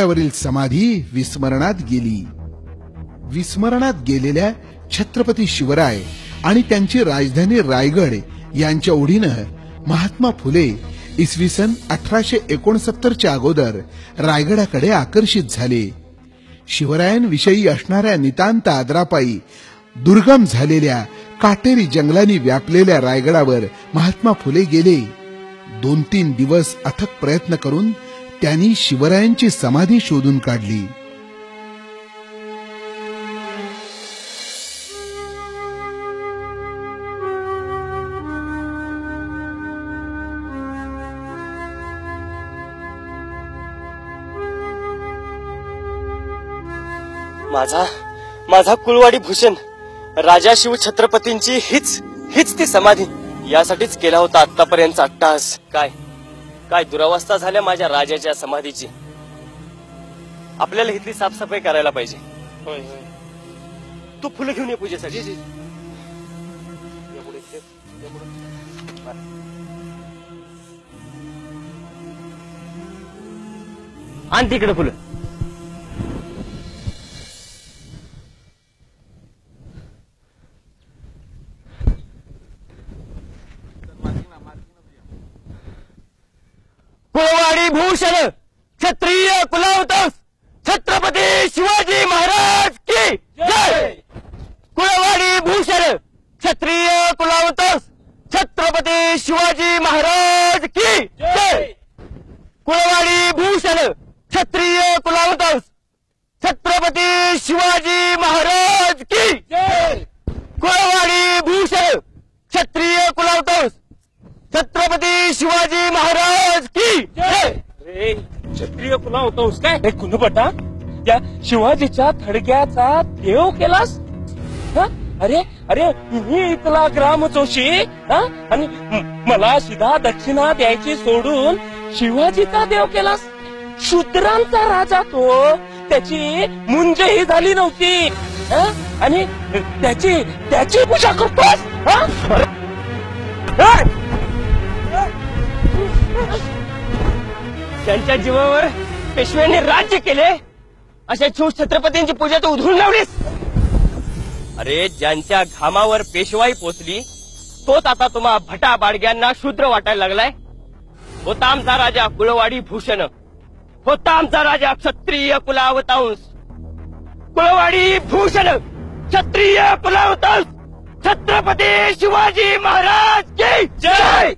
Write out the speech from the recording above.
वरील समाधी विस्मरणात गेली. विस्मरणात गेलेल्या छत्रपती शिवराय आणि त्यांची राजधानी रायगड यांच्या ओढीनं महात्मा फुले इसवी सन 1869च्या अगोदर रायगडाकडे आकर्षित झाले. शिवरायांविषयी असणाऱ्या नितांत आदरापायी दुर्गम झालेल्या काटेरी जंगलांनी व्यापलेल्या रायगडावर महात्मा फुले गेले. 2-3 दिवस अथक प्रयत्न करून त्यांनी शिवरायांची समाधी शोधून काढली. माझा कुलवाडी भूषण राजा शिव छत्रपतींची हीच ती समाधी. यासाठीच केला होता आतापर्यंतचा अट्टहास. काय दुरावस्था झाल्या माझ्या राजाच्या समाधीची. आपल्याला इथली साफसफाई करायला पाहिजे. होय होय, तू फुलं घेऊन ये पूजेसाठी. आण तिकडे फुलं. कुलवाडी भूषण क्षत्रिय कुलावतंस छत्रपती शिवाजी महाराज की जय. कुलवाडी भूषण क्षत्रिय कुलावतंस छत्रपती शिवाजी महाराज की जय. कुलवाडी भूषण क्षत्रिय कुलावतंस छत्रपती शिवाजी महाराज की जय. कुलवाडी भूषण क्षत्रिय कुलावतंस छत्रपती शिवाजी महाराज की जय. क्षत्रिय कुला होतोस काय कुणपटा? त्या शिवाजीच्या थडग्याचा देव केलास? अरे अरे मी इथला ग्रामचोशी आणि मला सीधा दक्षिणा द्यायची सोडून शिवाजीचा देव केलास. शूद्रांचा राजा तो, त्याची मुंजही झाली नव्हती आणि त्याची पूजा करतोस. त्यांच्या जीवावर पेशव्यांनी राज्य केले, अशा शिव छत्रपतींची पूजा तू उधळून लावलीस. अरे ज्यांच्या घामावर पेशवाई पोचली तोच आता तुम्हा भटा बाडग्यांना शूद्र वाटायला लागलाय. होता आमचा राजा कुलवाडी भूषण, होता आमचा राजा क्षत्रिय कुलावतांस. कुलवाडी भूषण क्षत्रिय कुलावतांस छत्रपती शिवाजी महाराज की जय.